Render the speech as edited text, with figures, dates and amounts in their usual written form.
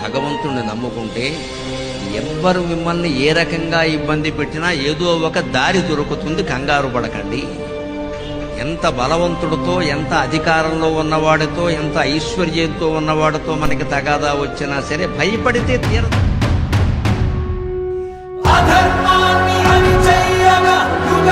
భగవంతుడిని నమ్ముకుంటే ఎవ్వరు మిమ్మల్ని ఏ రకంగా ఇబ్బంది పెట్టినా ఏదో ఒక దారి దొరుకుతుంది. కంగారు పడకండి. ఎంత బలవంతుడితో, ఎంత అధికారంలో ఉన్నవాడితో, ఎంత ఐశ్వర్యంతో ఉన్నవాడితో మనకి తగాదా వచ్చినా సరే భయపడితే తీరదు. అధర్మాన్ని అణిచెయ్యగా యుగ